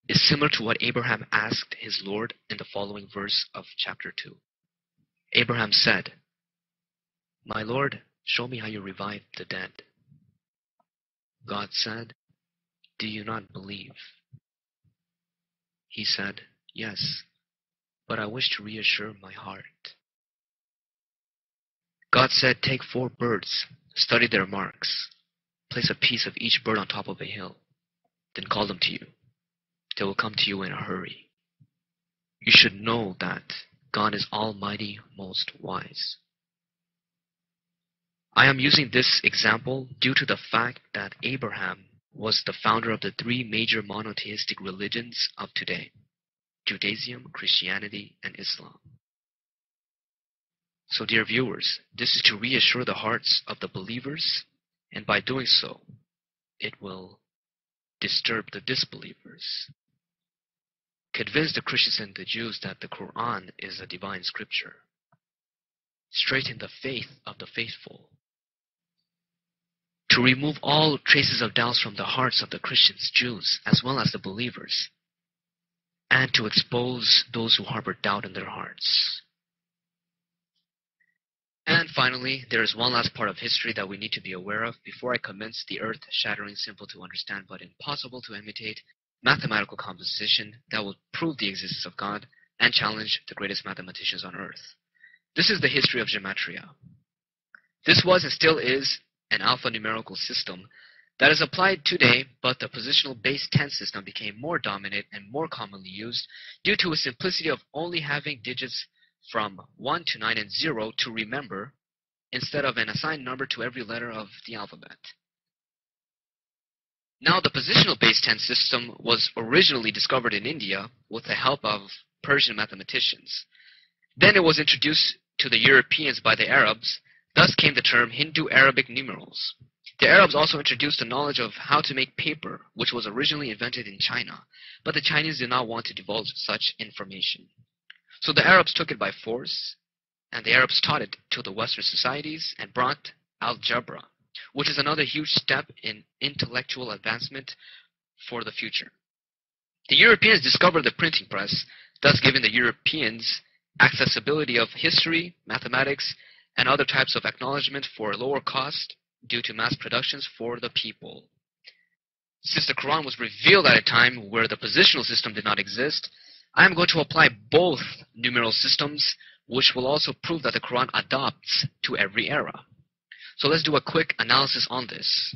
is similar to what Abraham asked his Lord in the following verse of chapter 2. Abraham said, "My Lord, show me how you revive the dead." God said, "Do you not believe?" He said, "Yes, but I wish to reassure my heart." God said, "Take 4 birds, study their marks, place a piece of each bird on top of a hill, then call them to you. They will come to you in a hurry. You should know that God is Almighty, most wise." I am using this example due to the fact that Abraham was the founder of the 3 major monotheistic religions of today: Judaism, Christianity, and Islam. So dear viewers, this is to reassure the hearts of the believers, and by doing so, it will disturb the disbelievers. Convince the Christians and the Jews that the Quran is a divine scripture. Straighten the faith of the faithful. To remove all traces of doubts from the hearts of the Christians, Jews, as well as the believers, and to expose those who harbor doubt in their hearts. And finally, there is one last part of history that we need to be aware of before I commence the earth-shattering, simple to understand but impossible to imitate mathematical composition that will prove the existence of God and challenge the greatest mathematicians on earth. This is the history of gematria. This was and still is an alphanumerical system that is applied today, but the positional base 10 system became more dominant and more commonly used due to its simplicity of only having digits from 1 to 9 and 0 to remember, instead of an assigned number to every letter of the alphabet. Now, the positional base 10 system was originally discovered in India with the help of Persian mathematicians. Then it was introduced to the Europeans by the Arabs. Thus came the term Hindu-Arabic numerals. The Arabs also introduced the knowledge of how to make paper, which was originally invented in China, but the Chinese did not want to divulge such information. So the Arabs took it by force, and the Arabs taught it to the Western societies and brought algebra, which is another huge step in intellectual advancement for the future. The Europeans discovered the printing press, thus giving the Europeans accessibility of history, mathematics, and other types of acknowledgement for lower cost due to mass productions for the people. Since the Quran was revealed at a time where the positional system did not exist, I am going to apply both numeral systems, which will also prove that the Quran adapts to every era. So let's do a quick analysis on this.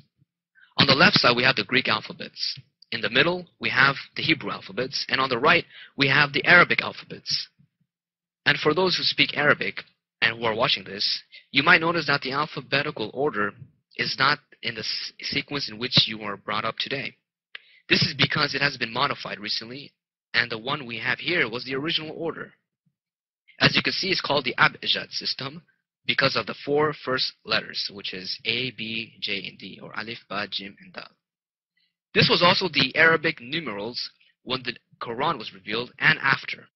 On the left side, we have the Greek alphabets. In the middle, we have the Hebrew alphabets. And on the right, we have the Arabic alphabets. And for those who speak Arabic and who are watching this, you might notice that the alphabetical order is not in the sequence in which you were brought up today. This is because it has been modified recently, and the one we have here was the original order. As you can see, it's called the Abjad system because of the 4 first letters, which is A, B, J, and D, or Alif, Ba, Jim, and Dal. This was also the Arabic numerals when the Quran was revealed and after.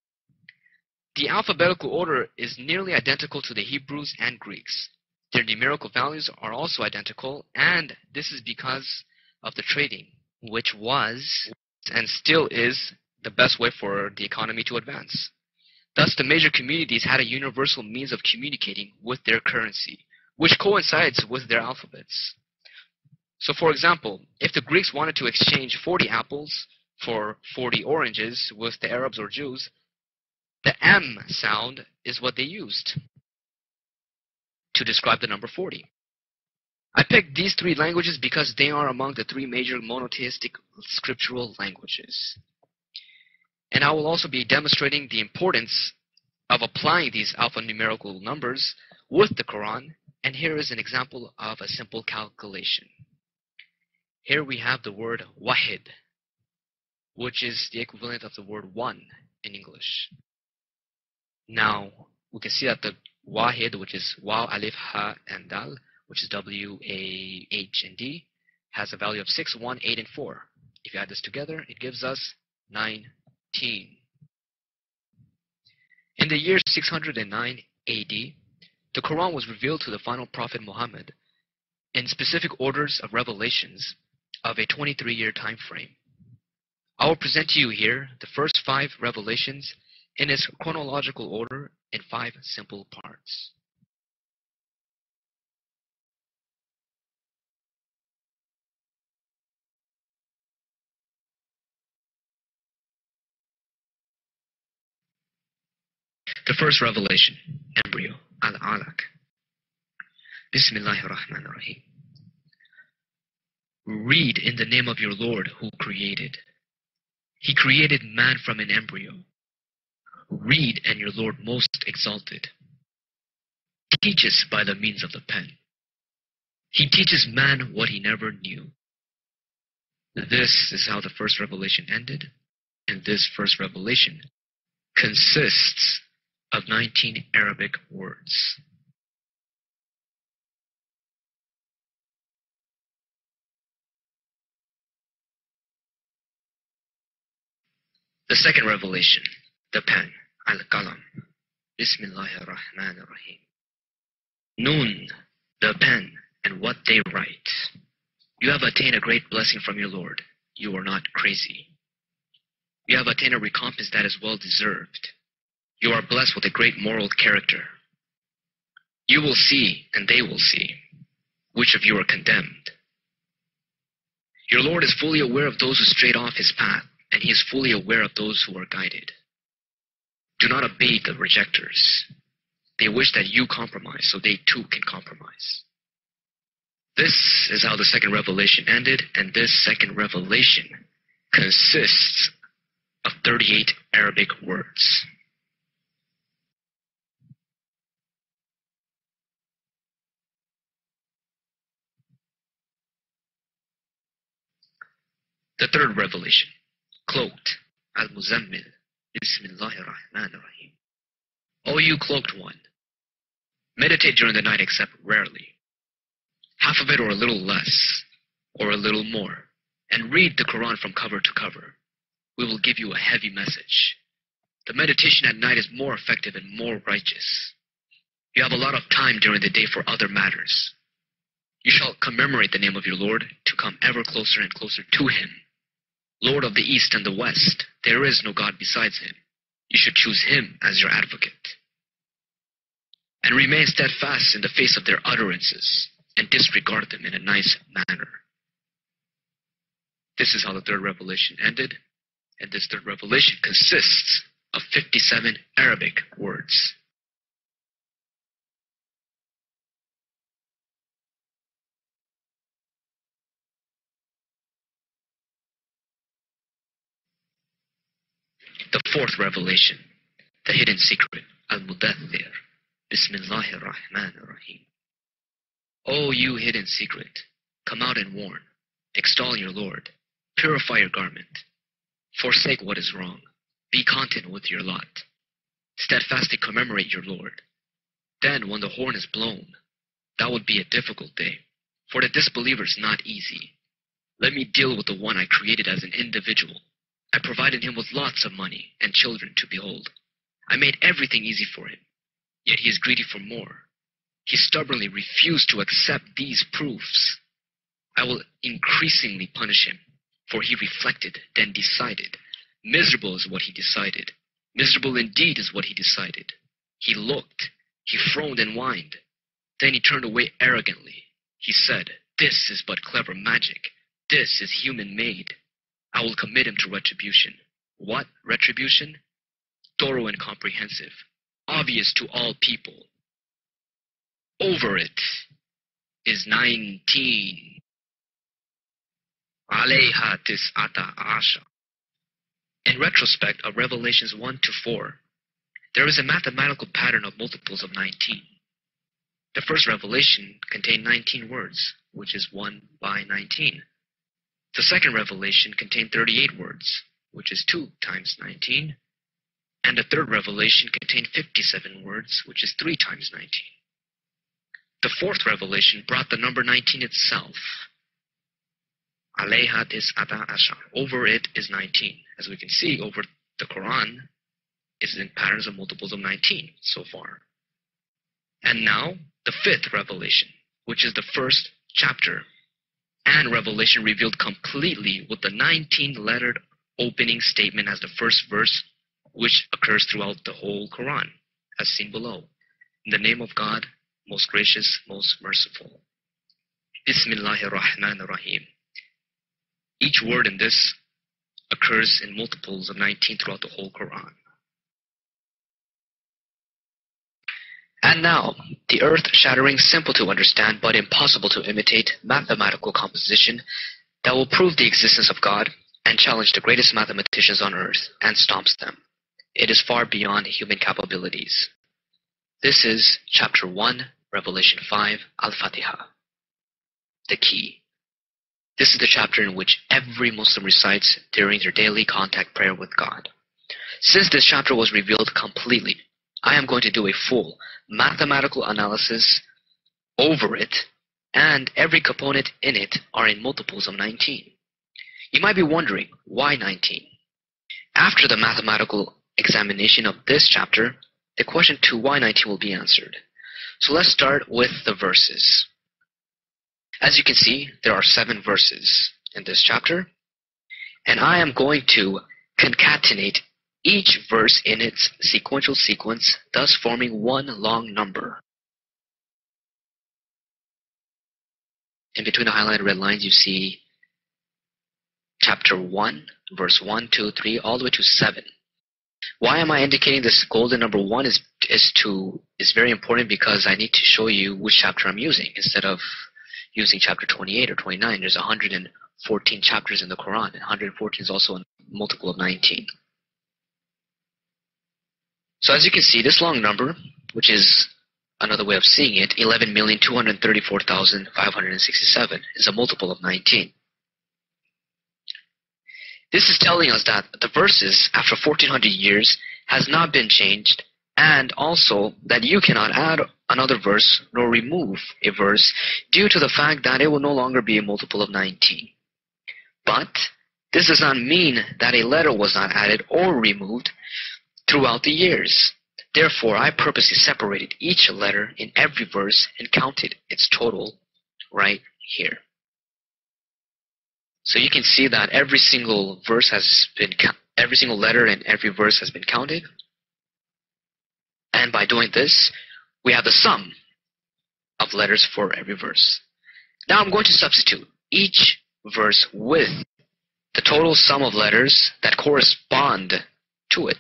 The alphabetical order is nearly identical to the Hebrews and Greeks. Their numerical values are also identical, and this is because of the trading, which was and still is the best way for the economy to advance. Thus, the major communities had a universal means of communicating with their currency, which coincides with their alphabets. So, for example, if the Greeks wanted to exchange 40 apples for 40 oranges with the Arabs or Jews, the M sound is what they used to describe the number 40. I picked these 3 languages because they are among the 3 major monotheistic scriptural languages. And I will also be demonstrating the importance of applying these alphanumerical numbers with the Quran, and here is an example of a simple calculation. Here we have the word wahid, which is the equivalent of the word one in English. Now, we can see that the wahid, which is waw, alif, ha, and dal, which is W, A, H, and D, has a value of 6, 1, 8, and 4. If you add this together, it gives us 19. In the year 609 AD, the Quran was revealed to the final prophet Muhammad in specific orders of revelations of a 23-year time frame. I will present to you here the first 5 revelations in its chronological order in 5 simple parts. The first revelation, embryo, al-alaq. Bismillahir-Rahmanir-Rahim. Read in the name of your Lord who created. He created man from an embryo. Read, and your Lord most exalted teaches by the means of the pen. He teaches man what he never knew. This is how the first revelation ended, and this first revelation consists of 19 Arabic words. The second revelation, the pen, al-qalam. Bismillahir-Rahmanir-Rahim. Nun, the pen, and what they write. You have attained a great blessing from your Lord. You are not crazy. You have attained a recompense that is well deserved. You are blessed with a great moral character. You will see, and they will see, which of you are condemned. Your Lord is fully aware of those who strayed off his path, and he is fully aware of those who are guided. Do not obey the rejectors. They wish that you compromise, so they too can compromise. This is how the second revelation ended, and this second revelation consists of 38 Arabic words. The third revelation, cloaked, al-Muzammil, Bismillahir-Rahmanir-Rahim. O you cloaked one, meditate during the night except rarely. Half of it or a little less, or a little more, and read the Quran from cover to cover. We will give you a heavy message. The meditation at night is more effective and more righteous. You have a lot of time during the day for other matters. You shall commemorate the name of your Lord to come ever closer and closer to him. Lord of the East and the West, there is no God besides him. You should choose him as your advocate. And remain steadfast in the face of their utterances, and disregard them in a nice manner. This is how the third revelation ended, and this third revelation consists of 57 Arabic words. The fourth revelation, the hidden secret, al-Mudaththir, Bismillahir-Rahmanir-Rahim. O you hidden secret, come out and warn, extol your Lord, purify your garment, forsake what is wrong, be content with your lot, steadfastly commemorate your Lord. Then when the horn is blown, that would be a difficult day, for the disbeliever is not easy. Let me deal with the one I created as an individual. I provided him with lots of money and children to behold. I made everything easy for him, yet he is greedy for more. He stubbornly refused to accept these proofs. I will increasingly punish him, for he reflected, then decided. Miserable is what he decided. Miserable indeed is what he decided. He looked, he frowned and whined. Then he turned away arrogantly. He said, "This is but clever magic. This is human-made. I will commit him to retribution." What retribution? Thorough and comprehensive, obvious to all people. Over it is 19. Alayha tis'ata asha. In retrospect of Revelations 1 to 4, there is a mathematical pattern of multiples of 19. The first revelation contained 19 words, which is 1 by 19. The second revelation contained 38 words, which is 2 times 19. And the third revelation contained 57 words, which is 3 times 19. The fourth revelation brought the number 19 itself. Alayha tis'ata asha. Over it is 19. As we can see, over the Quran is in patterns of multiples of 19 so far. And now, the fifth revelation, which is the first chapter, and revelation revealed completely with the 19 lettered opening statement as the first verse, which occurs throughout the whole Quran, as seen below. In the name of God, most gracious, most merciful. Bismillahir Rahmanir Rahim. Each word in this occurs in multiples of 19 throughout the whole Quran. And now, the earth-shattering, simple to understand but impossible to imitate mathematical composition that will prove the existence of God and challenge the greatest mathematicians on earth and stomps them. It is far beyond human capabilities. This is Chapter 1, Revelation 5, Al-Fatiha. The key. This is the chapter in which every Muslim recites during their daily contact prayer with God. Since this chapter was revealed completely, I am going to do a full mathematical analysis over it, and every component in it are in multiples of 19. You might be wondering, why 19? After the mathematical examination of this chapter, the question to why 19 will be answered. So let's start with the verses. As you can see, there are 7 verses in this chapter, and I am going to concatenate each verse in its sequential sequence, thus forming one long number. In between the highlighted red lines, you see chapter 1, verse 1, 2, 3, all the way to 7. Why am I indicating this golden number 1 is very important, because I need to show you which chapter I'm using instead of using chapter 28 or 29. There's 114 chapters in the Quran, and 114 is also a multiple of 19. So as you can see, this long number, which is another way of seeing it, 11,234,567, is a multiple of 19. This is telling us that the verses after 1400 years has not been changed, and also that you cannot add another verse nor remove a verse due to the fact that it will no longer be a multiple of 19. But this does not mean that a letter was not added or removed throughout the years. Therefore, I purposely separated each letter in every verse and counted its total right here. So you can see that every single letter in every verse has been counted. And by doing this, we have the sum of letters for every verse. Now I'm going to substitute each verse with the total sum of letters that correspond to it.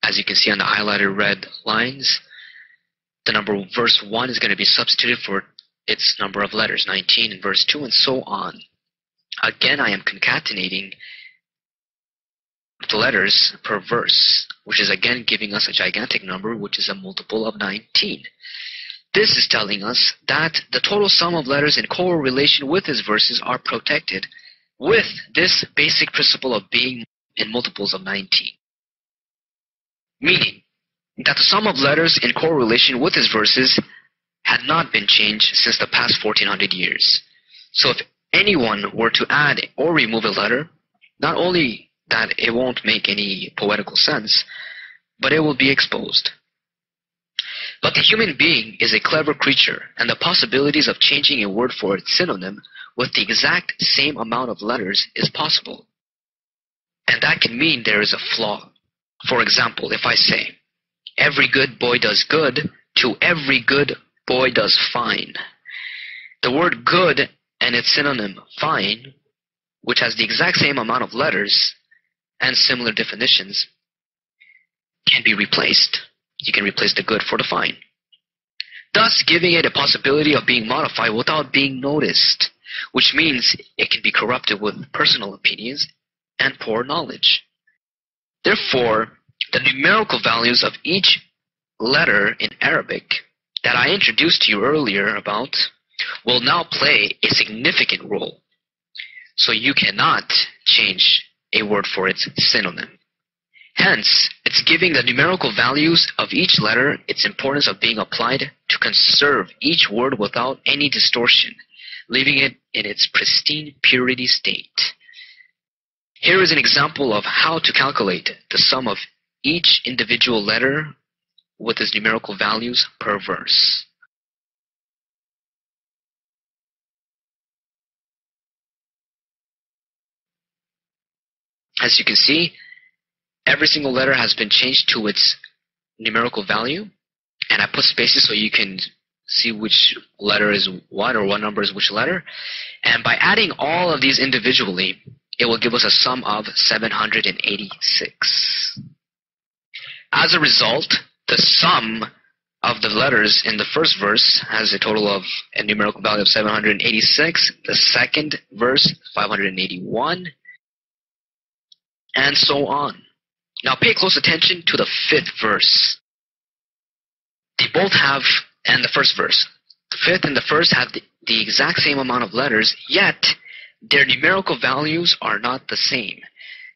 As you can see on the highlighted red lines, the number verse 1 is going to be substituted for its number of letters, 19, in verse 2, and so on. Again, I am concatenating the letters per verse, which is again giving us a gigantic number, which is a multiple of 19. This is telling us that the total sum of letters in correlation with these verses are protected with this basic principle of being in multiples of 19. Meaning that the sum of letters in correlation with these verses had not been changed since the past 1400 years. So if anyone were to add or remove a letter, not only that it won't make any poetical sense, but it will be exposed. But the human being is a clever creature, and the possibilities of changing a word for its synonym with the exact same amount of letters is possible. And that can mean there is a flaw. For example, if I say, every good boy does good, to every good boy does fine. The word good and its synonym fine, which has the exact same amount of letters and similar definitions, can be replaced. You can replace the good for the fine, thus giving it a possibility of being modified without being noticed, which means it can be corrupted with personal opinions and poor knowledge. Therefore, the numerical values of each letter in Arabic that I introduced to you earlier about will now play a significant role. So you cannot change a word for its synonym. Hence, it's giving the numerical values of each letter its importance of being applied to conserve each word without any distortion, leaving it in its pristine purity state. Here is an example of how to calculate the sum of each individual letter with its numerical values per verse. As you can see, every single letter has been changed to its numerical value, and I put spaces so you can see which letter is what, or what number is which letter. And by adding all of these individually, it will give us a sum of 786. As a result, the sum of the letters in the first verse has a total of a numerical value of 786, the second verse 581, and so on. Now pay close attention to the fifth verse. They both have, and the first verse. The fifth and the first have the exact same amount of letters, yet their numerical values are not the same.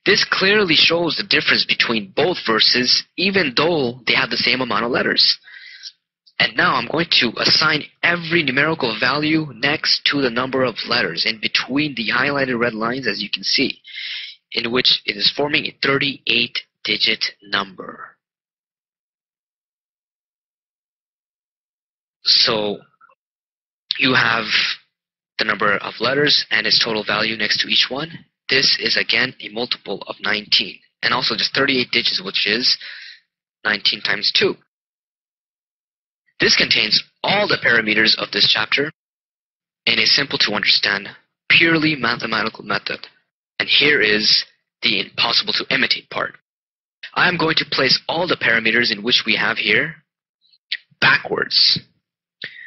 This clearly shows the difference between both verses, even though they have the same amount of letters. And now I'm going to assign every numerical value next to the number of letters in between the highlighted red lines, as you can see, in which it is forming a 38-digit number. So you have the number of letters and its total value next to each one. This is again a multiple of 19, and also just 38 digits, which is 19 times 2. This contains all the parameters of this chapter in a simple to understand, purely mathematical method. And here is the impossible to imitate part. I am going to place all the parameters in which we have here backwards.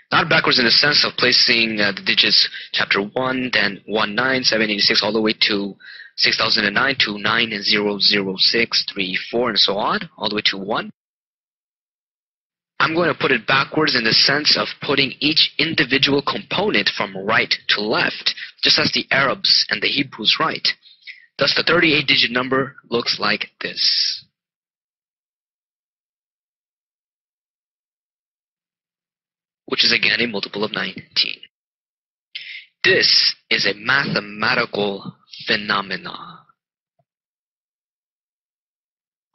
Not backwards in the sense of placing the digits chapter 1, then 19786 all the way to 6009 to 900634 and so on, all the way to 1. I'm going to put it backwards in the sense of putting each individual component from right to left, just as the Arabs and the Hebrews write. Thus the 38-digit number looks like this. Which is again a multiple of 19. This is a mathematical phenomenon.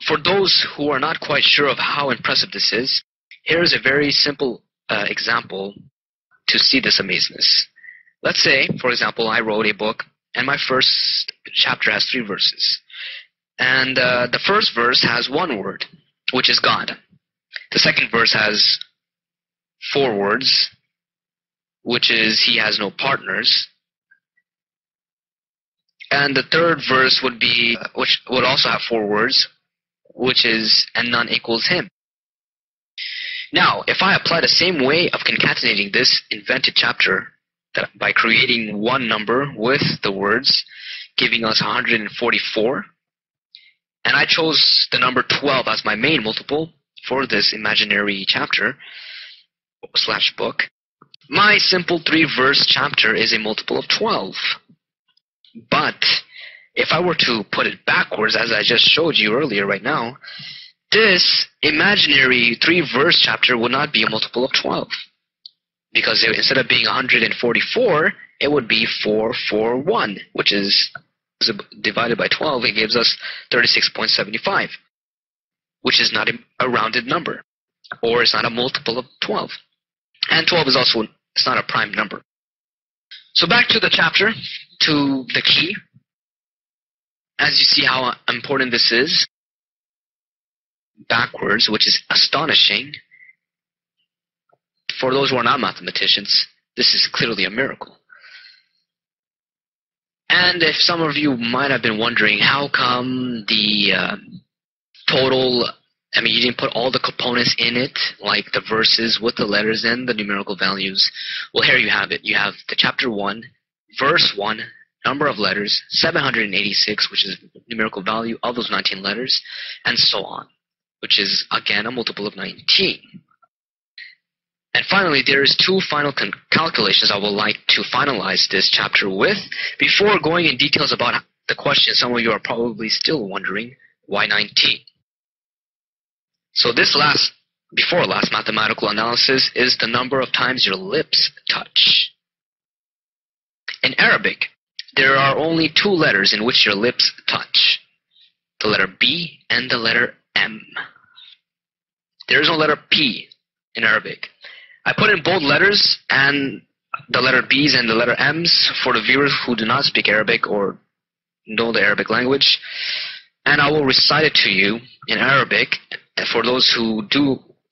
For those who are not quite sure of how impressive this is, here is a very simple example to see this amazingness. Let's say, for example, I wrote a book, and my first chapter has 3 verses. And the first verse has one word, which is God. The second verse has 4 words, which is He has no partners. And the third verse would be, which would also have 4 words, which is and none equals Him. Now, if I apply the same way of concatenating this invented chapter by creating one number with the words, giving us 144, and I chose the number 12 as my main multiple for this imaginary chapter / book, my simple 3-verse chapter is a multiple of 12. But if I were to put it backwards, as I just showed you earlier right now, this imaginary 3-verse chapter would not be a multiple of 12. Because instead of being 144, it would be 441, which is divided by 12, it gives us 36.75, which is not a rounded number, or it's not a multiple of 12. And 12 is also, it's not a prime number. So back to the chapter, to the key. As you see how important this is, backwards, which is astonishing. For those who are not mathematicians, this is clearly a miracle. And if some of you might have been wondering, how come the total, you didn't put all the components in it, like the verses with the letters and the numerical values. Well, here you have it. You have the chapter 1, verse 1, number of letters, 786, which is the numerical value of those 19 letters, and so on, which is, again, a multiple of 19. And finally, there is 2 final calculations I would like to finalize this chapter with. Before going in details about the question, some of you are probably still wondering, why 19? So this before last mathematical analysis is the number of times your lips touch. In Arabic, there are only 2 letters in which your lips touch. The letter B and the letter M. There is no letter P in Arabic. I put in bold letters and the letter B's and the letter M's for the viewers who do not speak Arabic or know the Arabic language. And I will recite it to you in Arabic. And for those who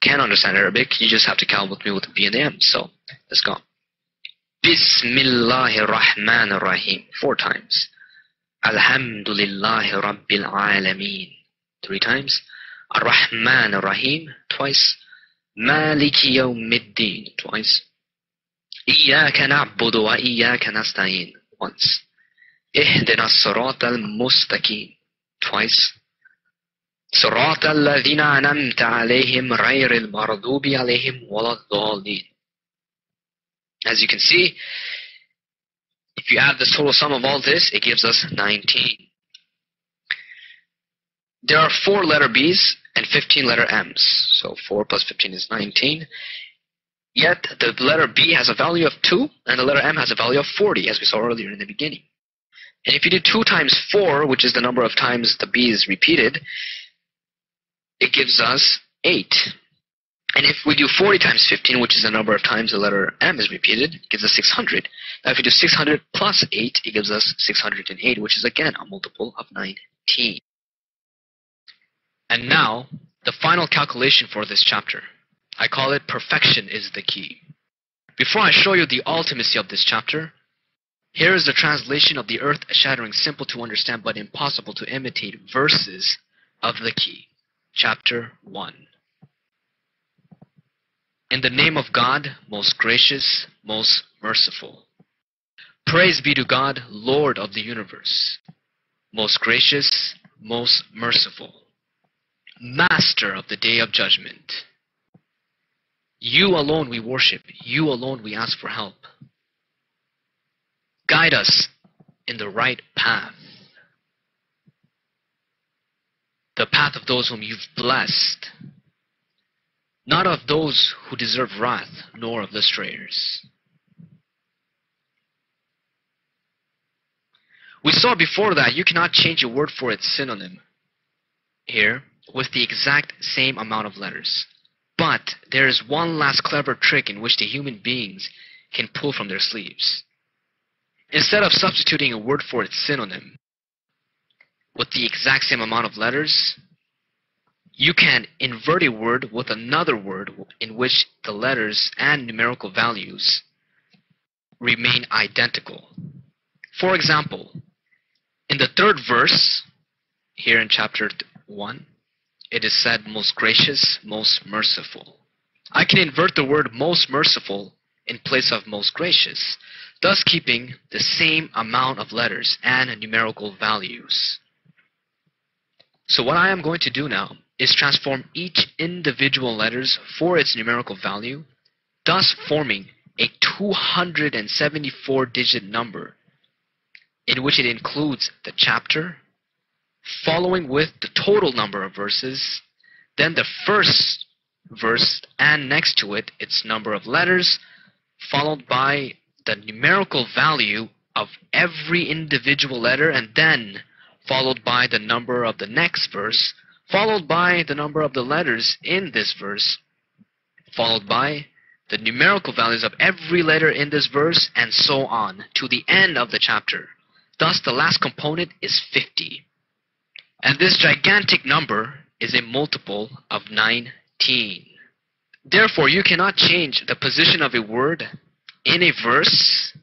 can understand Arabic, you just have to count with me with the B and the M. So let's go. Bismillahir Rahmanir Rahim. 4 times. Alhamdulillahi Rabbil Alameen. 3 times. Ar-Rahmanir Rahim. Twice. Maliki Yawmiddin. Twice. Iyyaka na'budu wa iyyaka nasta'in. Once. Ihdina as-siratal mustaqim. Twice. Siratal ladhina an'amta alayhim ghayril maghdubi alayhim waladdallin. As you can see, if you add the total sum of all this, it gives us 19. There are 4 letter B's and 15 letter M's. So 4 plus 15 is 19. Yet the letter B has a value of 2 and the letter M has a value of 40, as we saw earlier in the beginning. And if you do 2 times 4, which is the number of times the B is repeated, it gives us 8. And if we do 40 times 15, which is the number of times the letter M is repeated, it gives us 600. Now if you do 600 plus 8, it gives us 608, which is again a multiple of 19. And now, the final calculation for this chapter. I call it perfection is the key. Before I show you the ultimacy of this chapter, here is the translation of the earth-shattering, simple to understand but impossible to imitate verses of the key. Chapter 1. In the name of God, most gracious, most merciful. Praise be to God, Lord of the universe, most gracious, most merciful, Master of the day of judgment. You alone we worship, you alone we ask for help. Guide us in the right path, the path of those whom you've blessed, not of those who deserve wrath, nor of the strayers. We saw before that you cannot change a word for its synonym here with the exact same amount of letters. But there is one last clever trick in which the human beings can pull from their sleeves. Instead of substituting a word for its synonym with the exact same amount of letters, you can invert a word with another word in which the letters and numerical values remain identical. For example, in the 3rd verse, here in chapter 1, it is said, most gracious, most merciful. I can invert the word most merciful in place of most gracious, thus keeping the same amount of letters and numerical values. So what I am going to do now is transform each individual letters for its numerical value, thus forming a 274-digit number in which it includes the chapter, following with the total number of verses, then the first verse and next to it its number of letters, followed by the numerical value of every individual letter, and then followed by the number of the next verse, followed by the number of the letters in this verse, followed by the numerical values of every letter in this verse, and so on to the end of the chapter. Thus the last component is 50. And this gigantic number is a multiple of 19. Therefore, you cannot change the position of a word in a verse,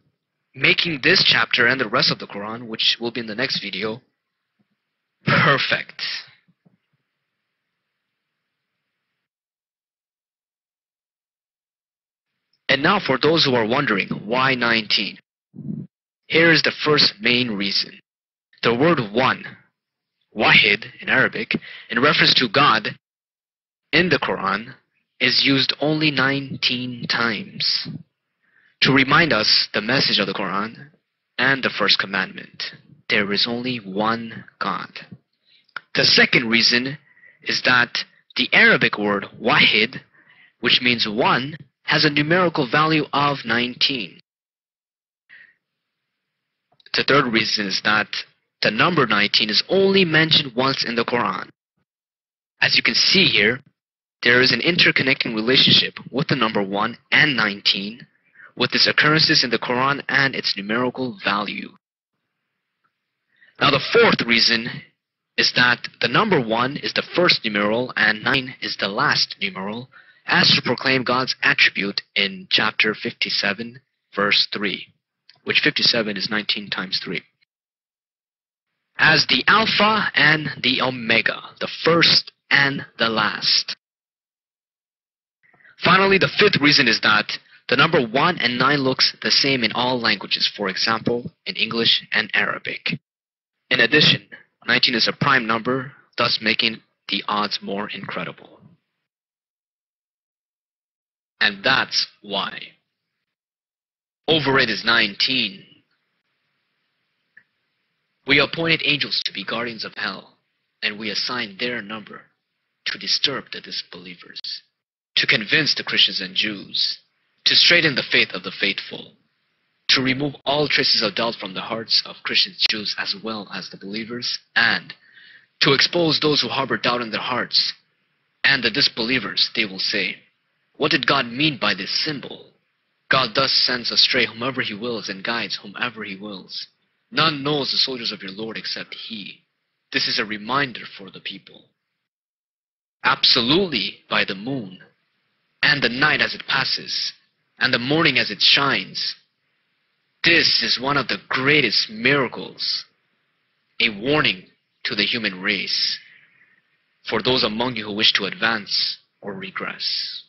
making this chapter and the rest of the Quran, which will be in the next video, perfect. And now for those who are wondering, why 19? Here is the first main reason. The word one, wahid in Arabic, in reference to God in the Quran, is used only 19 times to remind us the message of the Quran and the first commandment. There is only one God. The second reason is that the Arabic word wahid, which means one, has a numerical value of 19. The third reason is that the number 19 is only mentioned once in the Quran. As you can see here, there is an interconnecting relationship with the number 1 and 19, with its occurrences in the Quran and its numerical value. Now the fourth reason is that the number 1 is the first numeral and 9 is the last numeral, as to proclaim God's attribute in chapter 57, verse 3, which 57 is 19 times 3. As the Alpha and the Omega, the first and the last. Finally, the 5th reason is that the number 1 and 9 looks the same in all languages, for example, in English and Arabic. In addition, 19 is a prime number, thus making the odds more incredible. And that's why. Over it is 19. We appointed angels to be guardians of hell, and we assigned their number to disturb the disbelievers, to convince the Christians and Jews, to straighten the faith of the faithful, to remove all traces of doubt from the hearts of Christians, Jews, as well as the believers, and to expose those who harbor doubt in their hearts. And the disbelievers, they will say, what did God mean by this symbol? God thus sends astray whomever he wills and guides whomever he wills. None knows the soldiers of your Lord except he. This is a reminder for the people. Absolutely by the moon, and the night as it passes, and the morning as it shines. This is one of the greatest miracles, a warning to the human race, for those among you who wish to advance or regress.